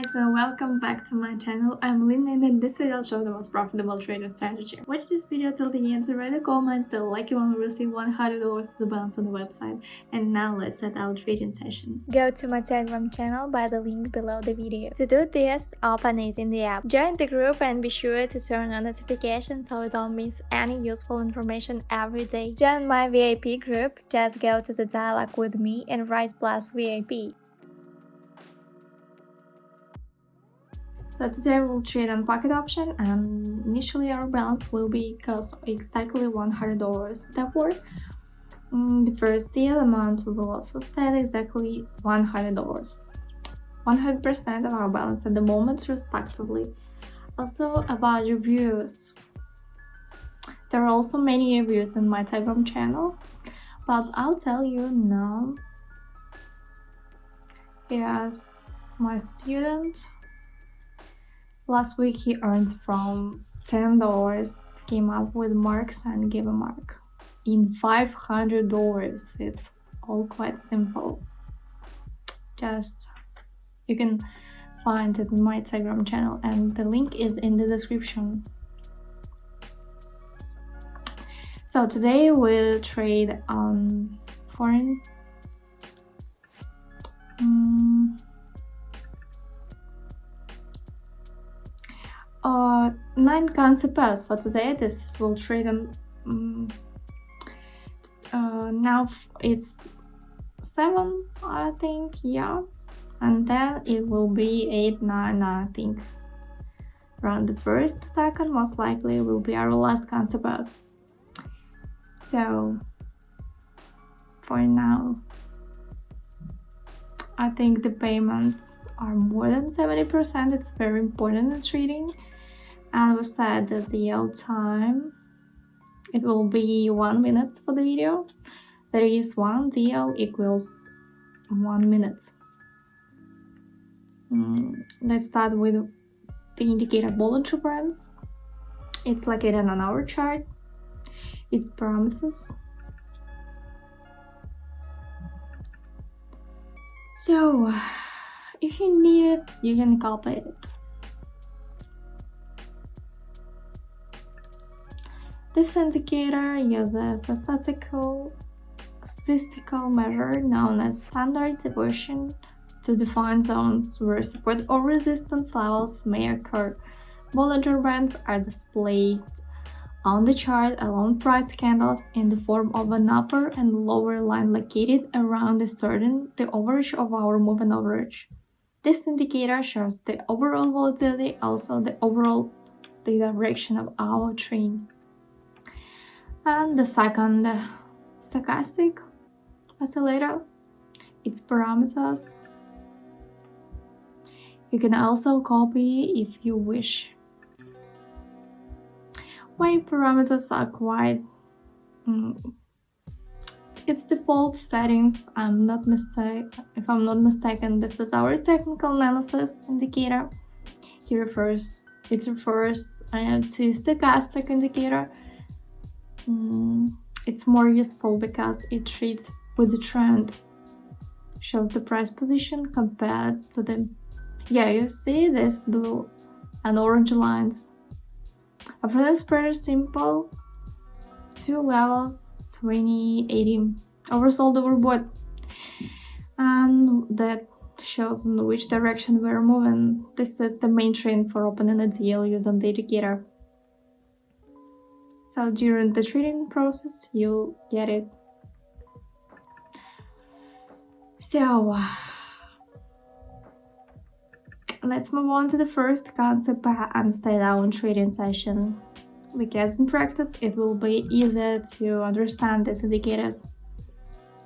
guys, welcome back to my channel. I'm Lynn and in this video I'll show the most profitable trading strategy. Watch this video till the end to write the comments. The lucky one will receive $100 to the balance on the website. And now let's set our trading session. Go to my Telegram channel by the link below the video. To do this, open it in the app. Join the group and be sure to turn on notifications so you don't miss any useful information every day. Join my VIP group. Just go to the dialogue with me and write plus VIP. So today we'll trade on pocket option, and initially our balance will be cost exactly $100. Therefore, the first deal amount we will also set exactly $100. 100% of our balance at the moment respectively. Also about reviews. There are also many reviews on my Telegram channel, but I'll tell you now. Here's my student. Last week he earned from $10, came up with marks and gave a mark in $500. It's all quite simple. Just you can find it in my Telegram channel and the link is in the description. So today we'll trade on foreign 9 concept pairs for today. This will trade them. Now it's 7, I think, yeah, and then it will be 8, 9, I think. Around the first second, most likely will be our last concept pairs. So for now, I think the payments are more than 70%. It's very important in trading. And we said that the yield time, it will be 1 minute for the video. There is one deal equals 1 minute. Let's start with the indicator Bollinger Bands. It's located on our chart. Its parameters. So, if you need it, you can copy it. This indicator uses a statistical measure known as standard deviation to define zones where support or resistance levels may occur. Bollinger Bands are displayed on the chart along price candles in the form of an upper and lower line located around the average of our moving average. This indicator shows the overall volatility, also the direction of our trend. And the second stochastic oscillator, its parameters. You can also copy if you wish. My parameters are quite its default settings. If I'm not mistaken, this is our technical analysis indicator. It refers to stochastic indicator. It's more useful because it trades with the trend, shows the price position compared to the, you see this blue and orange lines. For the spread is simple, 2 levels, 20, 80, oversold, overbought, and that shows in which direction we're moving. This is the main trend for opening a deal using the indicator. So during the trading process, you'll get it. So let's move on to the first concept and stay down trading session, because in practice it will be easier to understand these indicators.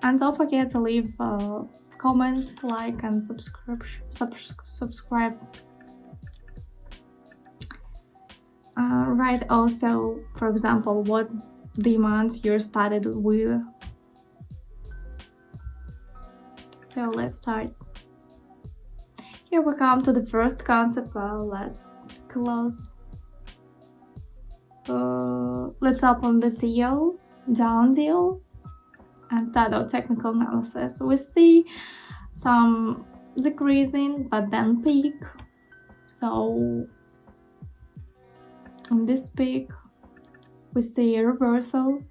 And don't forget to leave comments, like, and subscribe. Write also, for example, what the amounts you started with. So let's start. Here we come to the first concept. Let's close. Let's open the deal, down deal, and start our technical analysis. We see some decreasing, but then peak So in this peak we see a reversal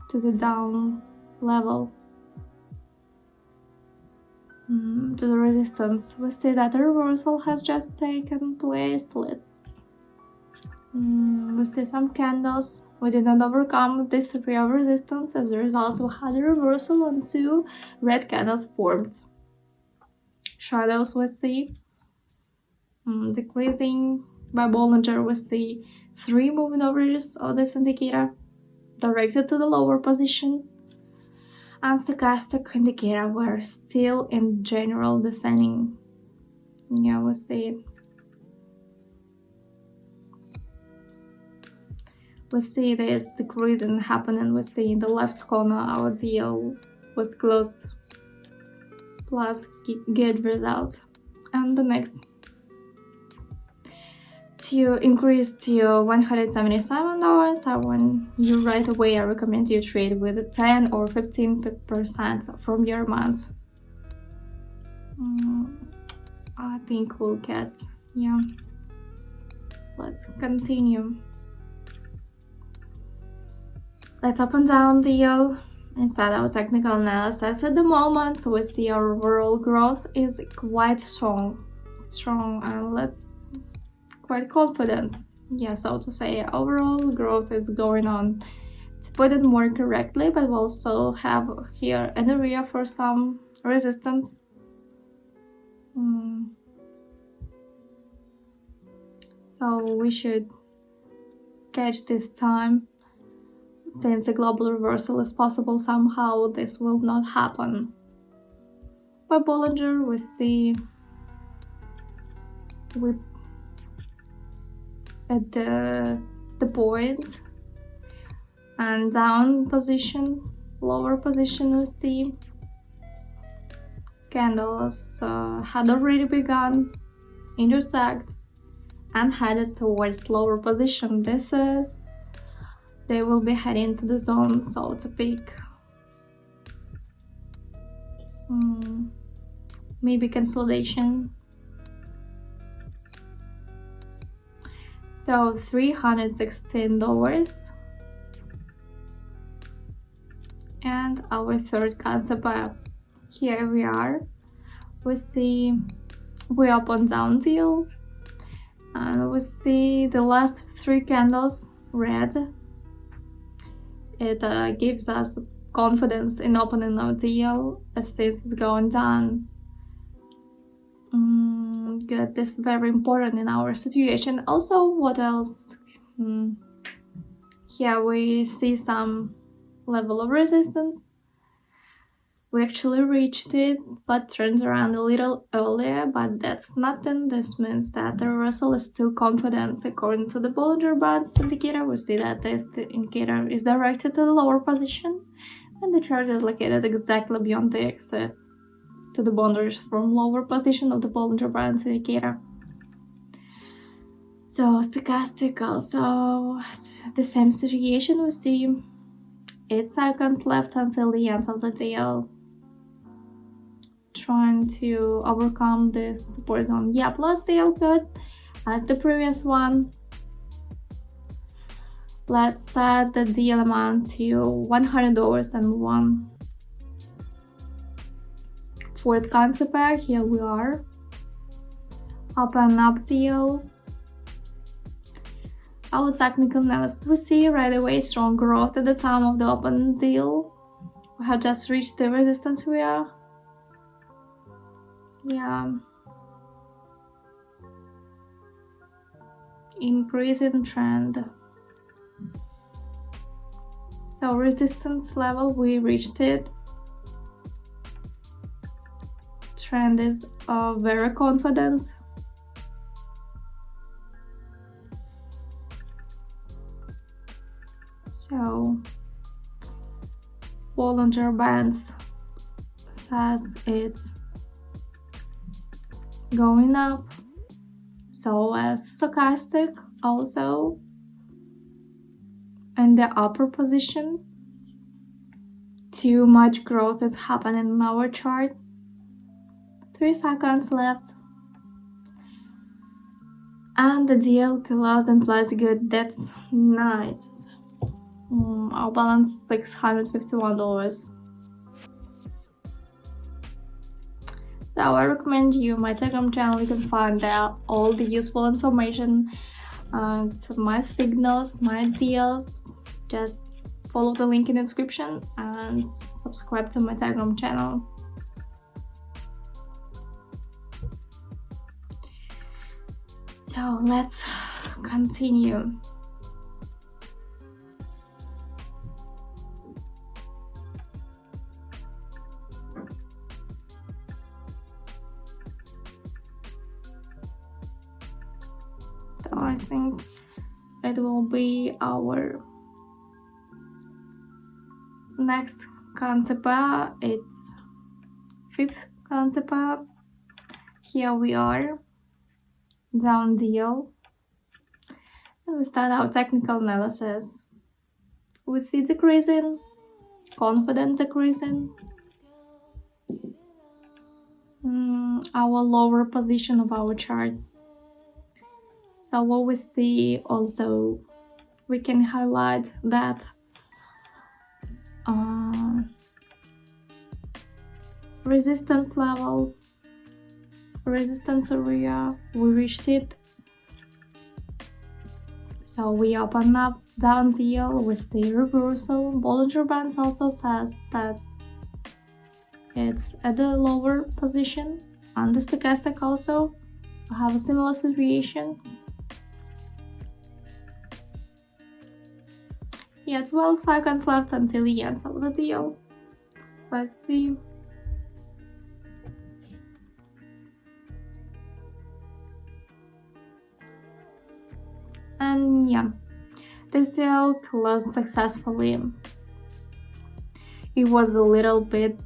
to the down level, to the resistance. We see that a reversal has just taken place. We see some candles. We did not overcome this area of resistance. As a result, we had a reversal and 2 red candles formed. Shadows we see decreasing. By Bollinger we see 3 moving averages of this indicator directed to the lower position, and stochastic indicator were still in general descending. Yeah, we see it. We see this decreasing happening. We see in the left corner our deal was closed plus good result. And the next, to increase to $177, when you right away I recommend you trade with 10 or 15% from your amount. I think we'll get, yeah. Let's continue. Let's up and down deal inside our technical analysis. At the moment, we see our overall growth is quite strong, and let's quite confident. Yeah, so to say, overall growth is going on. To put it more correctly, but we also have here an area for some resistance. So we should catch this time. Since a global reversal is possible, somehow this will not happen. By Bollinger, we see at the point and down position, lower position, we see candles had already begun, intersect, and headed towards lower position. This is they will be heading to the zone, so to peak. Maybe consolidation. So $316. And our third concept, here we are. We see we up and down deal, and we see the last 3 candles red. It gives us confidence in opening our deal as it's going down. Good. This is very important in our situation. Also, what else? Here we see some level of resistance. We actually reached it, but turned around a little earlier, but that's nothing. This means that the reversal is still confident. According to the Bollinger Bands indicator, we see that this indicator is directed to the lower position, and the chart is located exactly beyond the exit to the boundaries from lower position of the Bollinger Bands indicator. So stochastic also the same situation. We see 8 seconds left until the end of the deal. Trying to overcome this support zone. Yeah, plus deal good as the previous one. Let's set the deal amount to $100 and move on. Fourth concept pair, here we are. Up and up deal. Our technical analysis, we see right away strong growth at the time of the open deal. We have just reached the resistance area. Yeah. Increasing trend. So resistance level, we reached it. Trend is very confident. So Bollinger Bands says it's going up, so as stochastic also in the upper position. Too much growth is happening in our chart. 3 seconds left. And the deal closed and plus good. That's nice. Our balance $651. So I recommend you my Telegram channel. You can find out all the useful information, my signals, my deals. Just follow the link in the description and subscribe to my Telegram channel. So let's continue. So I think it will be our next concept. It's fifth concept. Here we are, down deal, and we start our technical analysis. We see decreasing, confident decreasing, our lower position of our chart. So what we see also, we can highlight that resistance level, resistance area, we reached it. So we open up down deal, we see reversal. Bollinger Bands also says that it's at the lower position, and the stochastic also have a similar situation. Yeah, 12 seconds left until the end of the deal. Let's see. And yeah, this deal closed successfully. It was a little bit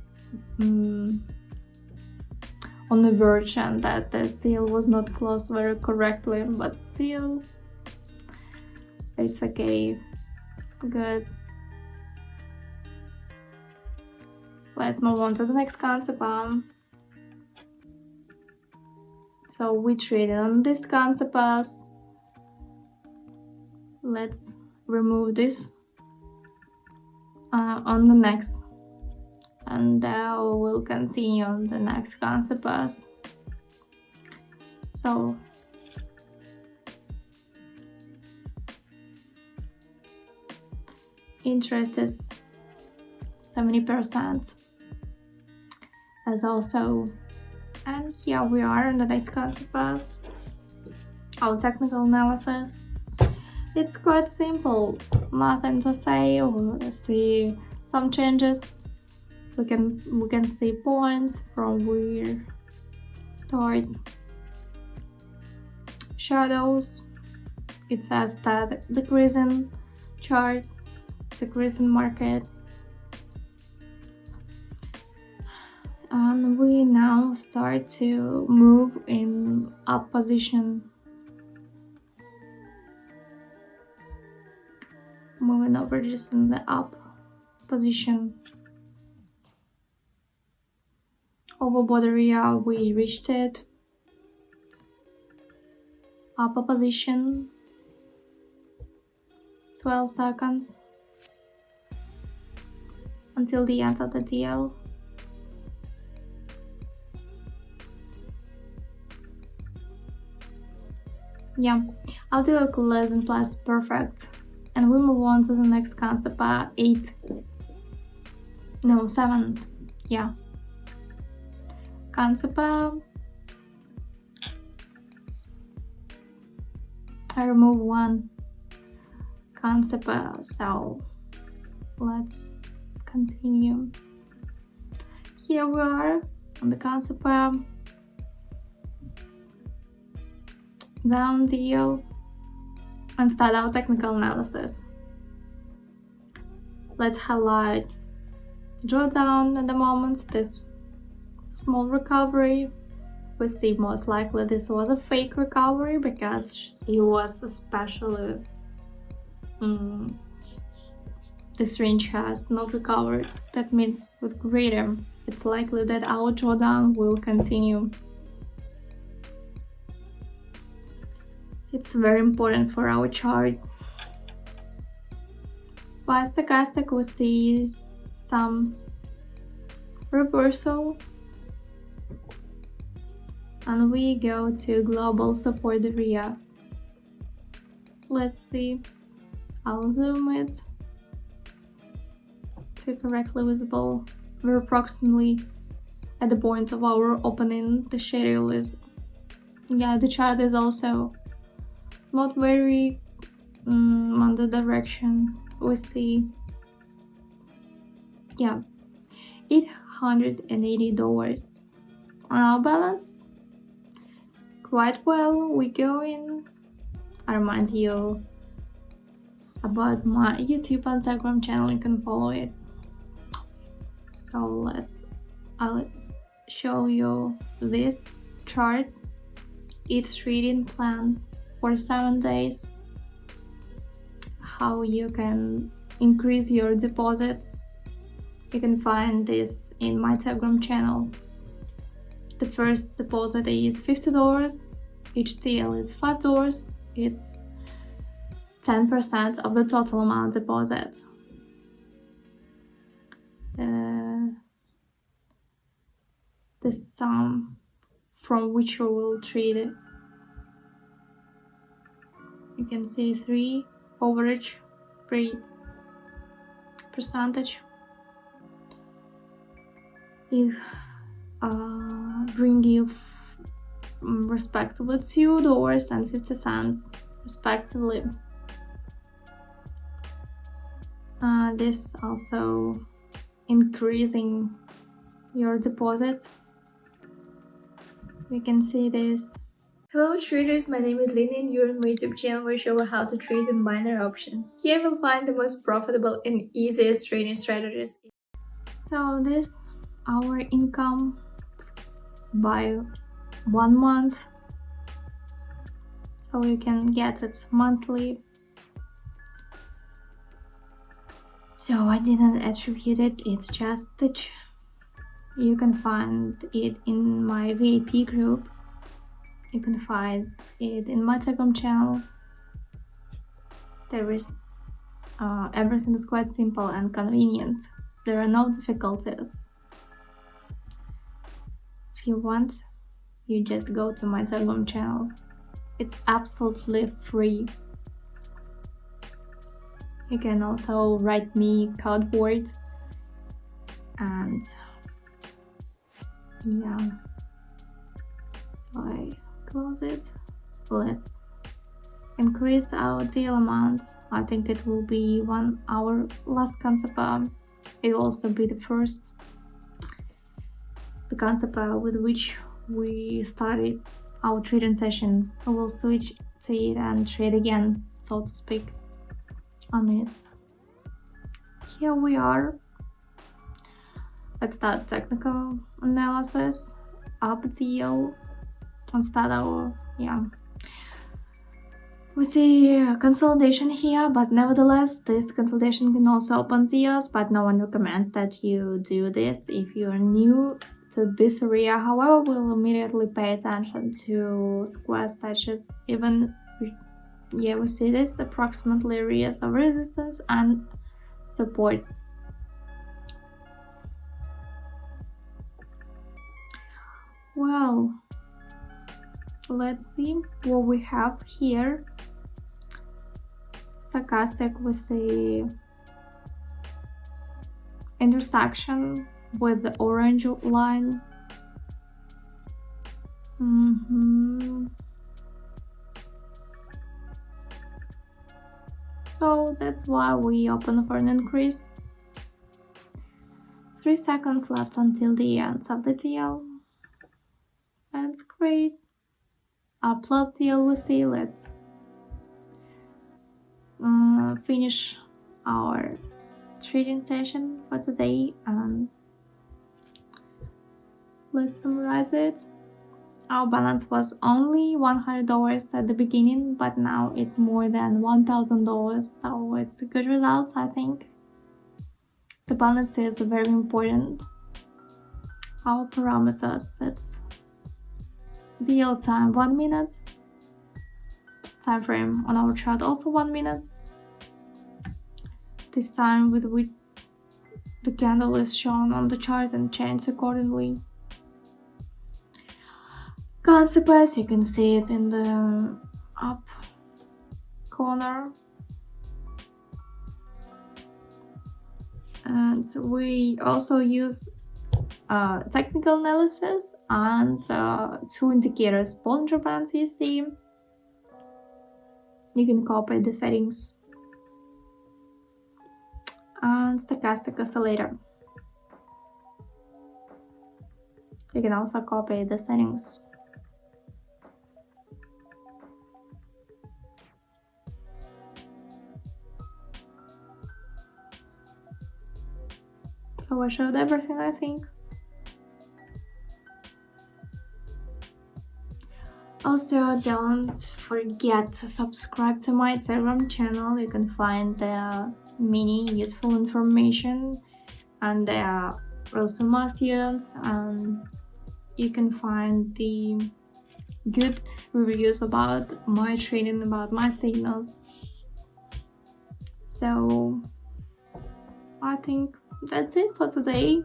on the verge and that this deal was not closed very correctly, but still, it's okay. Good. Let's move on to the next concept. So we traded on this concept. Let's remove this on the next, and we'll continue on the next concept. So interest is 70% as also, and here we are in the next concept. Our technical analysis. It's quite simple, nothing to say. We'll see some changes. We can see points from where start. Shadows. It says that decreasing chart, decreasing market. And we now start to move in up position. Moving over just in the up position. Overbought area, we reached it. Upper position. 12 seconds until the end of the deal. Yeah, our deal closed and plus perfect. And we move on to the next concept, 7th, yeah. Concept, I remove one concept, so let's continue. Here we are on the concept, down deal, and start our technical analysis. Let's highlight drawdown at the moment, this small recovery. We see most likely this was a fake recovery because it was especially this range has not recovered. That means with greater, it's likely that our drawdown will continue. It's very important for our chart. By stochastic, we see some reversal, and we go to global support area. Let's see. I'll zoom it to correctly visible. We're approximately at the point of our opening. The schedule is, the chart is also not very on the direction. We see, $880 on our balance. Quite well, we go in. I remind you about my YouTube and Instagram channel, you can follow it. So I'll show you this chart. It's trading plan for 7 days. How you can increase your deposits. You can find this in my Telegram channel. The first deposit is $50. Each TL is $5. It's 10% of the total amount deposit. The sum from which you will trade it. You can see 3 average rates percentage. It bring you respectively $2.50 respectively. This also increasing your deposits. You can see this. Hello traders, my name is Lina and you're on my YouTube channel where I show you how to trade in binary options. Here you'll find the most profitable and easiest trading strategies. So this our income by 1 month. So you can get it monthly. So I didn't attribute it, it's just that you can find it in my VIP group. You can find it in my Telegram channel. There is everything is quite simple and convenient. There are no difficulties. If you want, you just go to my Telegram channel. It's absolutely free. You can also write me code word and so I close it. Let's increase our deal amount. I think it will be our last concept. It will also be the first. The concept with which we started our trading session. We will switch to it and trade again, so to speak, on it. Here we are. Let's start technical analysis. Up deal. And start our we see a consolidation here, but nevertheless this consolidation can also open deals, but no one recommends that you do this if you are new to this area. However, we'll immediately pay attention to squares such as we see this approximately areas of resistance and support. Well, let's see what we have here. Stochastic, we see intersection with the orange line. So that's why we open for an increase. 3 seconds left until the end of the deal. That's great. Plus deal we see. Let's finish our trading session for today and let's summarize it. Our balance was only $100 at the beginning, but now it's more than $1,000, so it's a good result, I think. The balance is very important. Our parameters, it's deal time 1 minute, time frame on our chart, also 1 minute. This time with which the candle is shown on the chart and changes accordingly. Consequence, you can see it in the up corner. And we also use technical analysis and 2 indicators, Bollinger Bands CST. You can copy the settings, and stochastic oscillator. You can also copy the settings. So I showed everything, I think. Also, don't forget to subscribe to my Telegram channel. You can find many useful information, and there are also more students, and you can find the good reviews about my trading, about my signals. So I think that's it for today.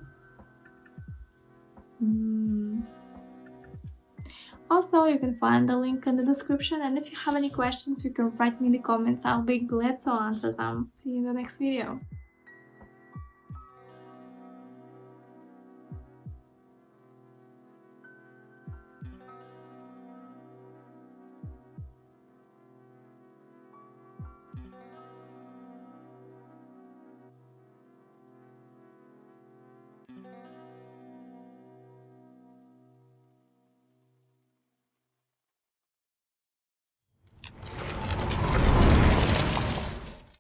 Also, you can find the link in the description, and if you have any questions, you can write me in the comments. I'll be glad to answer them. See you in the next video.